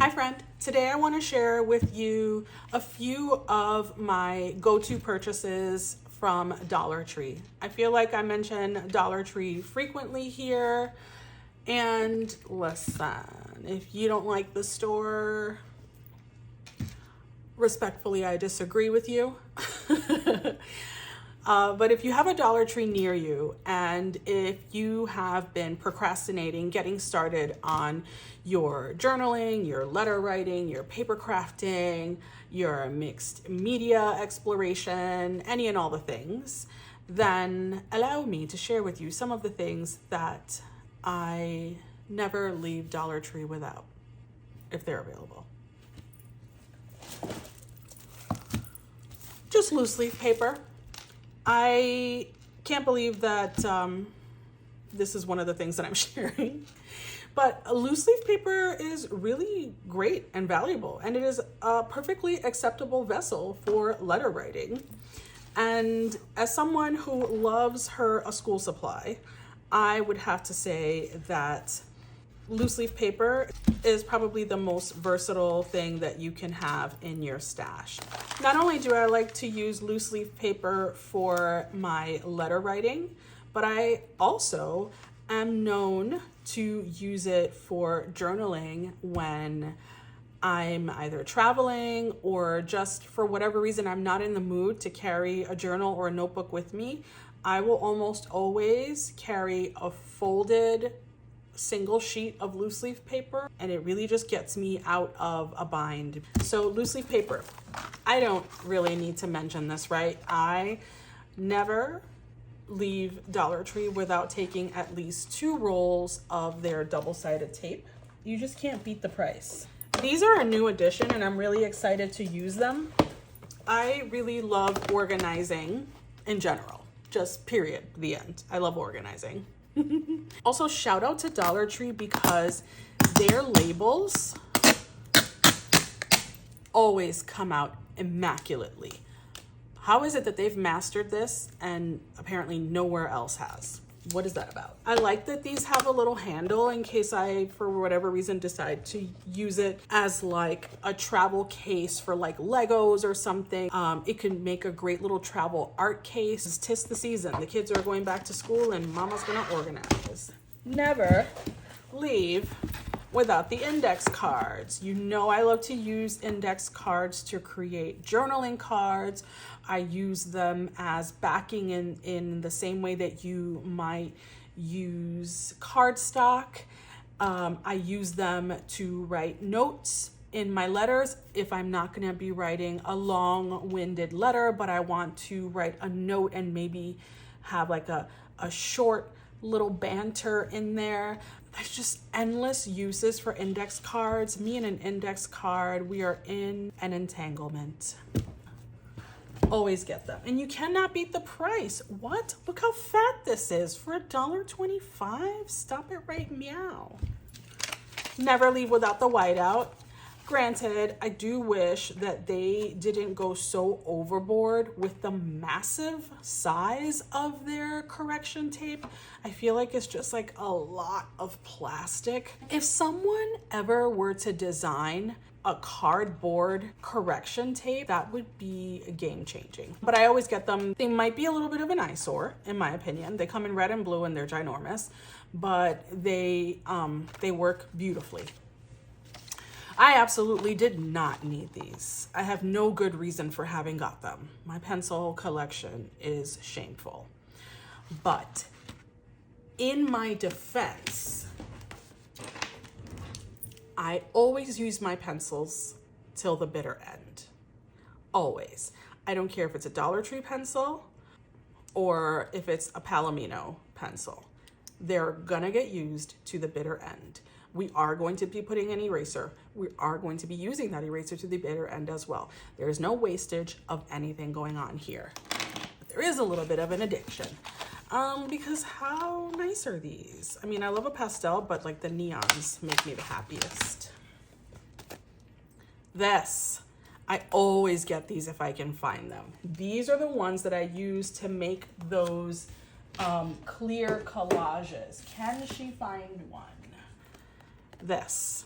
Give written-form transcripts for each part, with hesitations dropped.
Hi friend, today I want to share with you a few of my go-to purchases from Dollar Tree. I feel like I mention Dollar Tree frequently here, and listen, if you don't like the store, respectfully, I disagree with you. But if you have a Dollar Tree near you, and if you have been procrastinating getting started on your journaling, your letter writing, your paper crafting, your mixed media exploration, any and all the things, then allow me to share with you some of the things that I never leave Dollar Tree without, if they're available. Just loose leaf paper. I can't believe that this is one of the things that I'm sharing, but loose leaf paper is really great and valuable, and it is a perfectly acceptable vessel for letter writing. And as someone who loves a school supply, I would have to say that loose leaf paper is probably the most versatile thing that you can have in your stash. Not only do I like to use loose leaf paper for my letter writing, but I also am known to use it for journaling when I'm either traveling or just for whatever reason I'm not in the mood to carry a journal or a notebook with me. I will almost always carry a folded single sheet of loose leaf paper, and it really just gets me out of a bind. So loose leaf paper, I don't really need to mention this, right? I never leave Dollar Tree without taking at least 2 rolls of their double-sided tape. You just can't beat the price. These are a new addition and I'm really excited to use them. I really love organizing in general, just period, the end. I love organizing. Also, shout out to Dollar Tree because their labels always come out immaculately. How is it that they've mastered this and apparently nowhere else has? What is that about? I like that these have a little handle in case I, for whatever reason, decide to use it as like a travel case for like Legos or something. It can make a great little travel art case. It's 'tis the season. The kids are going back to school and mama's gonna organize. Never leave without the index cards. You know I love to use index cards to create journaling cards. I use them as backing in the same way that you might use cardstock. I use them to write notes in my letters if I'm not going to be writing a long-winded letter, but I want to write a note and maybe have like a short little banter in there. There's just endless uses for index cards. Me and an index card, we are in an entanglement. Always get them. And you cannot beat the price. What? Look how fat this is for $1.25. Stop it right meow. Never leave without the whiteout. Granted, I do wish that they didn't go so overboard with the massive size of their correction tape. I feel like it's just like a lot of plastic. If someone ever were to design a cardboard correction tape, that would be game changing. But I always get them. They might be a little bit of an eyesore, in my opinion. They come in red and blue and they're ginormous, but they work beautifully. I absolutely did not need these. I have no good reason for having got them. My pencil collection is shameful. But in my defense, I always use my pencils till the bitter end. Always. I don't care if it's a Dollar Tree pencil or if it's a Palomino pencil. They're gonna get used to the bitter end. We are going to be putting an eraser. We are going to be using that eraser to the bitter end as well. There is no wastage of anything going on here. But there is a little bit of an addiction. Because how nice are these? I mean, I love a pastel, but like the neons make me the happiest. This, I always get these if I can find them. These are the ones that I use to make those clear collages. Can she find one? This.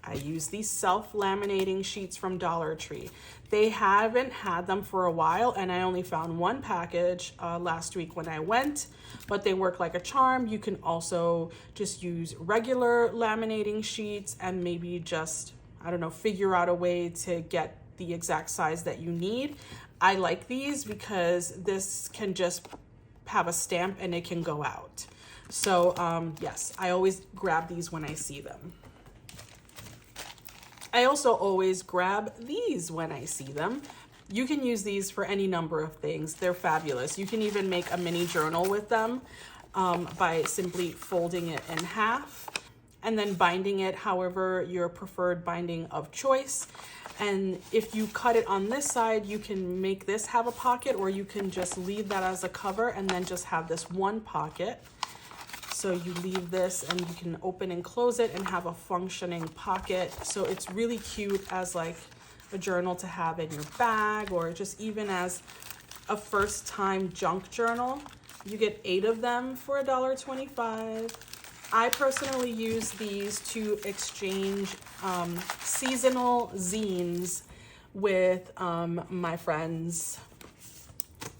I use these self-laminating sheets from Dollar Tree. They haven't had them for a while, and I only found one package last week when I went, but they work like a charm. You can also just use regular laminating sheets and maybe just, I don't know, figure out a way to get the exact size that you need. I like these because this can just have a stamp and it can go out. So yes, I always grab these when I see them. I also always grab these when I see them. You can use these for any number of things. They're fabulous. You can even make a mini journal with them by simply folding it in half and then binding it however your preferred binding of choice. And if you cut it on this side, you can make this have a pocket, or you can just leave that as a cover and then just have this one pocket. So you leave this and you can open and close it and have a functioning pocket. So it's really cute as like a journal to have in your bag, or just even as a first time junk journal. You get 8 of them for $1.25. I personally use these to exchange seasonal zines with my friends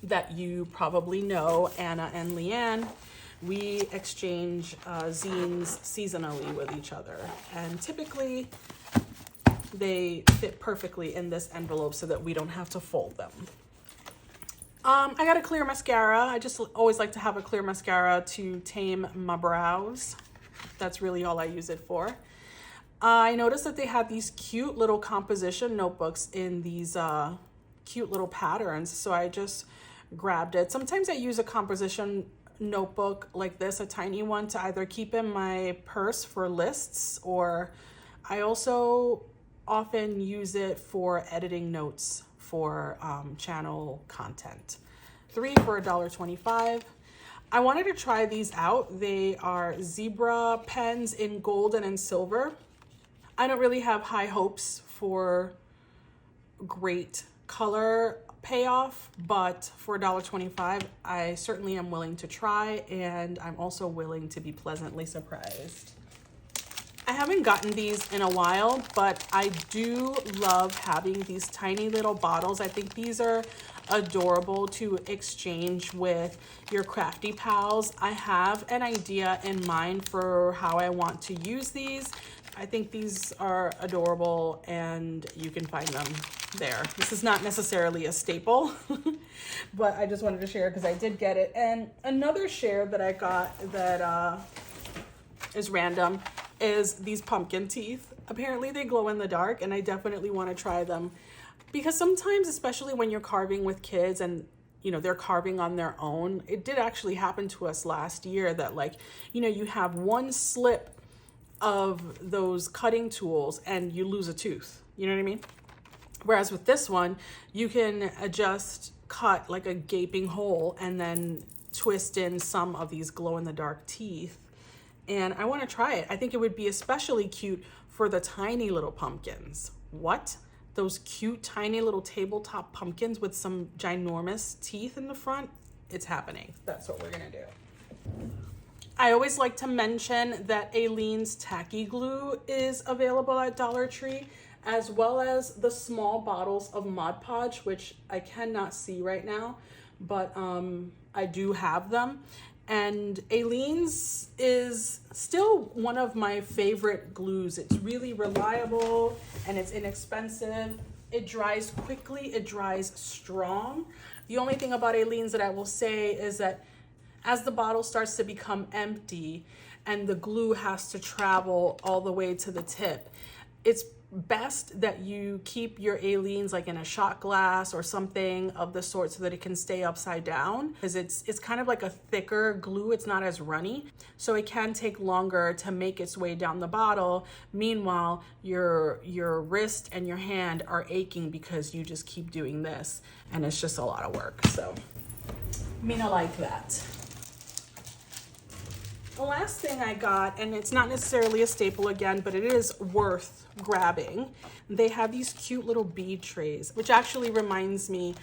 that you probably know, Anna and Leanne. We exchange zines seasonally with each other, and typically they fit perfectly in this envelope so that we don't have to fold them. I got a clear mascara. I just always like to have a clear mascara to tame my brows. That's really all I use it for. I noticed that they had these cute little composition notebooks in these cute little patterns, so I just grabbed it. Sometimes I use a composition notebook like this, a tiny one, to either keep in my purse for lists, or I also often use it for editing notes for channel content. 3 for $1.25. I wanted to try these out. They are zebra pens in golden and silver. I don't really have high hopes for great color payoff, but for $1.25, I certainly am willing to try, and I'm also willing to be pleasantly surprised. I haven't gotten these in a while, but I do love having these tiny little bottles. I think these are adorable to exchange with your crafty pals. I have an idea in mind for how I want to use these. I think these are adorable, and you can find them there. This is not necessarily a staple, but I just wanted to share because I did get it. And another share that I got that is random is these pumpkin teeth. Apparently they glow in the dark, and I definitely want to try them because sometimes, especially when you're carving with kids and you know they're carving on their own, it did actually happen to us last year that, like, you know, you have one slip of those cutting tools and you lose a tooth, you know what I mean? Whereas with this one, you can just cut like a gaping hole and then twist in some of these glow in the dark teeth. And I want to try it. I think it would be especially cute for the tiny little pumpkins. What? Those cute tiny little tabletop pumpkins with some ginormous teeth in the front? It's happening. That's what we're gonna do. I always like to mention that Aleene's Tacky Glue is available at Dollar Tree, as well as the small bottles of Mod Podge, which I cannot see right now, but I do have them. And Aleene's is still one of my favorite glues. It's really reliable and it's inexpensive. It dries quickly, it dries strong. The only thing about Aleene's that I will say is that as the bottle starts to become empty and the glue has to travel all the way to the tip, it's best that you keep your Aleene's like in a shot glass or something of the sort so that it can stay upside down, because it's kind of like a thicker glue. It's not as runny, so it can take longer to make its way down the bottle. Meanwhile, your wrist and your hand are aching because you just keep doing this, and it's just a lot of work. So me not like that. The last thing I got, and it's not necessarily a staple again, but it is worth grabbing. They have these cute little bead trays, which actually reminds me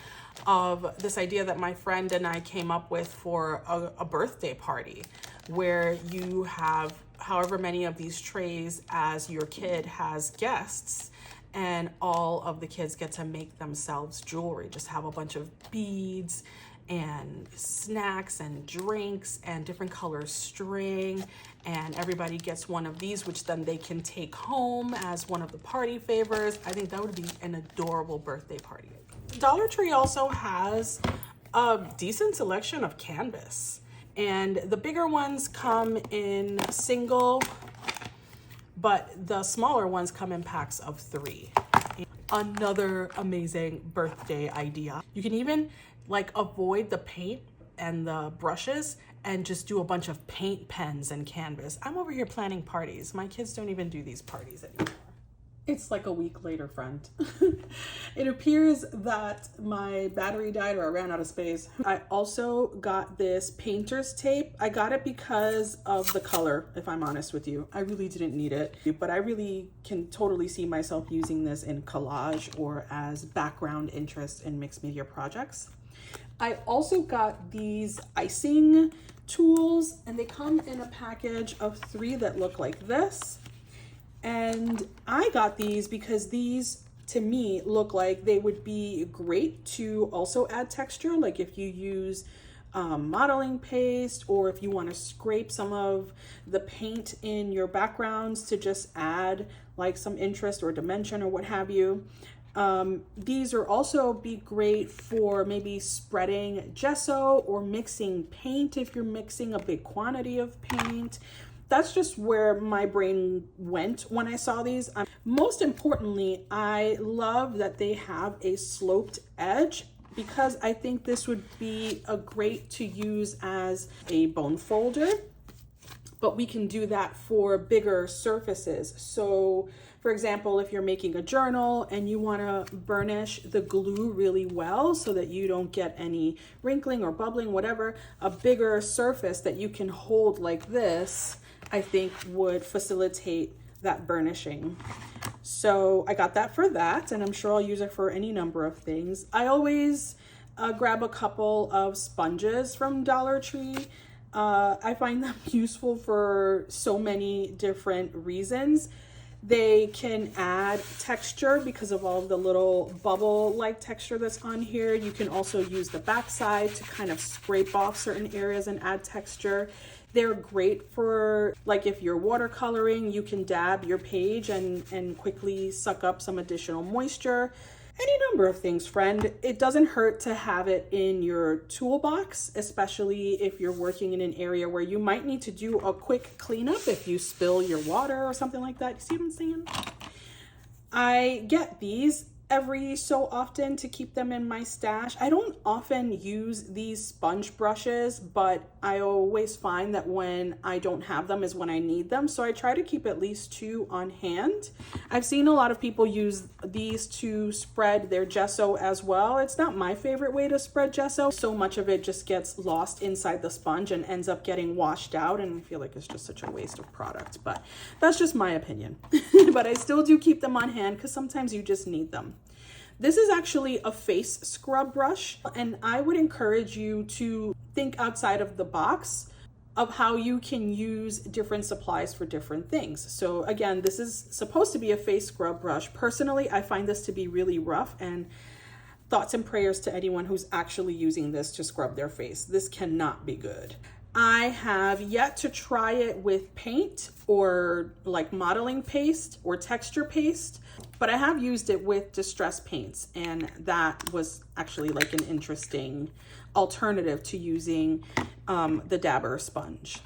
of this idea that my friend and I came up with for a birthday party, where you have however many of these trays as your kid has guests, and all of the kids get to make themselves jewelry. Just have a bunch of beads and snacks and drinks and different color string, and everybody gets one of these, which then they can take home as one of the party favors. I think that would be an adorable birthday party. Dollar Tree also has a decent selection of canvas, and the bigger ones come in single, but the smaller ones come in packs of 3. Another amazing birthday idea. You can even like avoid the paint and the brushes and just do a bunch of paint pens and canvas. I'm over here planning parties. My kids don't even do these parties anymore. It's like a week later, friend. It appears that my battery died or I ran out of space. I also got this painter's tape. I got it because of the color, if I'm honest with you. I really didn't need it, but I really can totally see myself using this in collage or as background interest in mixed media projects. I also got these icing tools, and they come in a package of 3 that look like this. And I got these because these, to me, look like they would be great to also add texture. Like if you use modeling paste, or if you want to scrape some of the paint in your backgrounds to just add like some interest or dimension or what have you. These are also be great for maybe spreading gesso or mixing paint if you're mixing a big quantity of paint. That's just where my brain went when I saw these. Most importantly, I love that they have a sloped edge, because I think this would be a great to use as a bone folder, but we can do that for bigger surfaces. So for example, if you're making a journal and you want to burnish the glue really well so that you don't get any wrinkling or bubbling, whatever, a bigger surface that you can hold like this, I think would facilitate that burnishing. So I got that for that, and I'm sure I'll use it for any number of things. I always grab a couple of sponges from Dollar Tree. I find them useful for so many different reasons. They can add texture because of all the little bubble-like texture that's on here. You can also use the backside to kind of scrape off certain areas and add texture. They're great for, like, if you're watercoloring, you can dab your page and quickly suck up some additional moisture. Any number of things, friend. It doesn't hurt to have it in your toolbox, especially if you're working in an area where you might need to do a quick cleanup if you spill your water or something like that. You see what I'm saying? I get these every so often to keep them in my stash. I don't often use these sponge brushes, but I always find that when I don't have them is when I need them. So I try to keep at least 2 on hand. I've seen a lot of people use these to spread their gesso as well. It's not my favorite way to spread gesso. So much of it just gets lost inside the sponge and ends up getting washed out, and I feel like it's just such a waste of product, but that's just my opinion. But I still do keep them on hand because sometimes you just need them. This is actually a face scrub brush, and I would encourage you to think outside of the box of how you can use different supplies for different things. So again, this is supposed to be a face scrub brush. Personally, I find this to be really rough, and thoughts and prayers to anyone who's actually using this to scrub their face. This cannot be good. I have yet to try it with paint or like modeling paste or texture paste, but I have used it with distress paints, and that was actually like an interesting alternative to using the dabber sponge.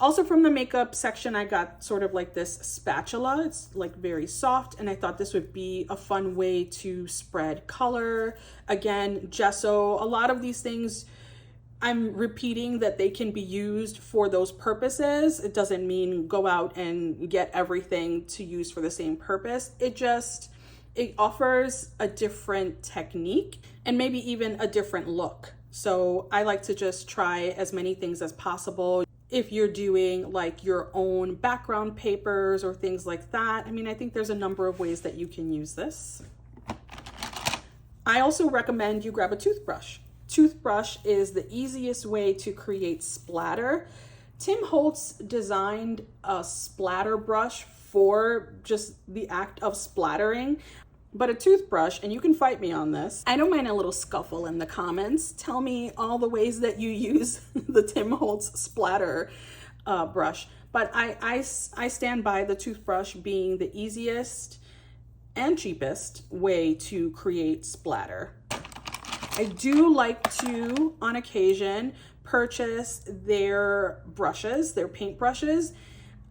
Also from the makeup section, I got sort of like this spatula. It's like very soft, and I thought this would be a fun way to spread color. Again, gesso, a lot of these things, I'm repeating that they can be used for those purposes. It doesn't mean go out and get everything to use for the same purpose. It offers a different technique and maybe even a different look. So I like to just try as many things as possible. If you're doing like your own background papers or things like that, I mean, I think there's a number of ways that you can use this. I also recommend you grab a toothbrush. Toothbrush is the easiest way to create splatter. Tim Holtz designed a splatter brush for just the act of splattering, but a toothbrush, and you can fight me on this. I don't mind a little scuffle in the comments. Tell me all the ways that you use the Tim Holtz splatter brush. But I stand by the toothbrush being the easiest and cheapest way to create splatter. I do like to, on occasion, purchase their brushes, their paint brushes.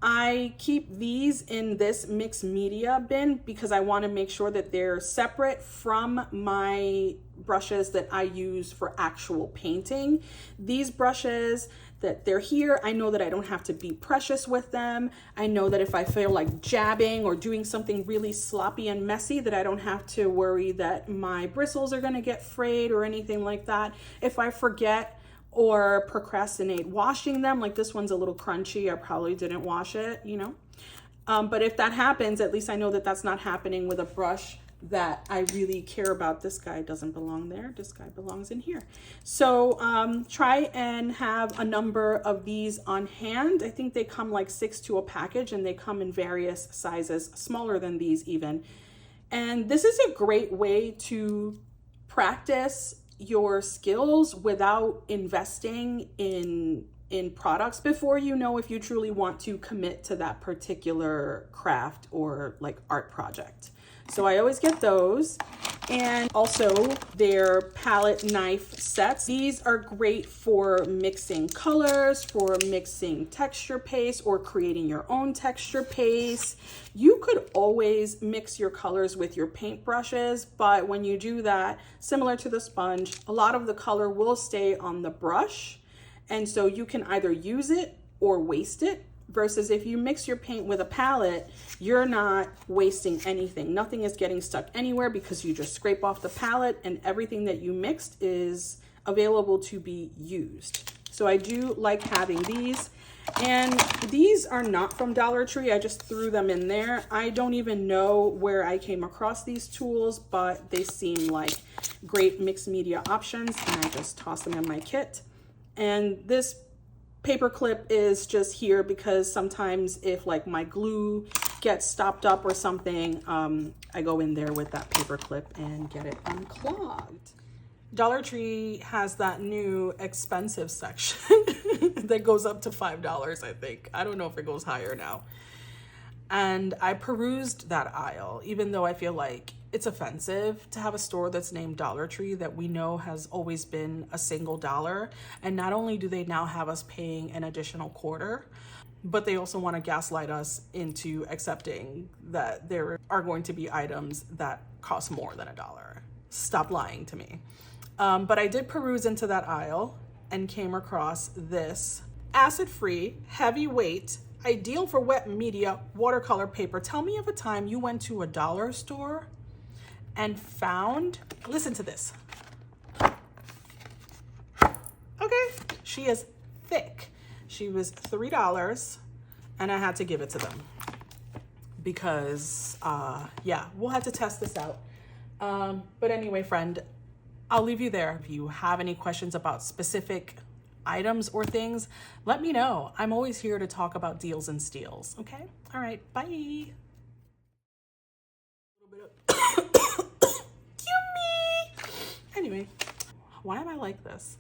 I keep these in this mixed media bin because I want to make sure that they're separate from my brushes that I use for actual painting. These brushes, that they're here, I know that I don't have to be precious with them. I know that if I feel like jabbing or doing something really sloppy and messy, that I don't have to worry that my bristles are gonna get frayed or anything like that. If I forget or procrastinate washing them, like this one's a little crunchy, I probably didn't wash it, you know. But if that happens, at least I know that that's not happening with a brush that I really care about. This guy doesn't belong there. This guy belongs in here. So try and have a number of these on hand. I think they come like 6 to a package, and they come in various sizes, smaller than these even. And this is a great way to practice your skills without investing in products before you know if you truly want to commit to that particular craft or like art project. So I always get those. And also their palette knife sets. These are great for mixing colors, for mixing texture paste, or creating your own texture paste. You could always mix your colors with your paint brushes, but when you do that, similar to the sponge, a lot of the color will stay on the brush. And so you can either use it or waste it. Versus if you mix your paint with a palette, you're not wasting anything. Nothing is getting stuck anywhere because you just scrape off the palette and everything that you mixed is available to be used. So I do like having these. And these are not from Dollar Tree. I just threw them in there. I don't even know where I came across these tools, but they seem like great mixed media options. And I just tossed them in my kit. And this paper clip is just here because sometimes if like my glue gets stopped up or something, I go in there with that paper clip and get it unclogged. Dollar Tree has that new expensive section that goes up to $5, I think. I don't know if it goes higher now. And I perused that aisle, even though I feel like it's offensive to have a store that's named Dollar Tree that we know has always been a single dollar. And not only do they now have us paying an additional quarter, but they also want to gaslight us into accepting that there are going to be items that cost more than $1. Stop lying to me. But I did peruse into that aisle and came across this acid-free, heavyweight, ideal for wet media watercolor paper. Tell me of a time you went to a dollar store and found, listen to this. Okay, she is thick. She was $3 and I had to give it to them because yeah, we'll have to test this out. But anyway, friend, I'll leave you there. If you have any questions about specific items or things, let me know. I'm always here to talk about deals and steals. Okay? All right. Bye. Anyway, why am I like this?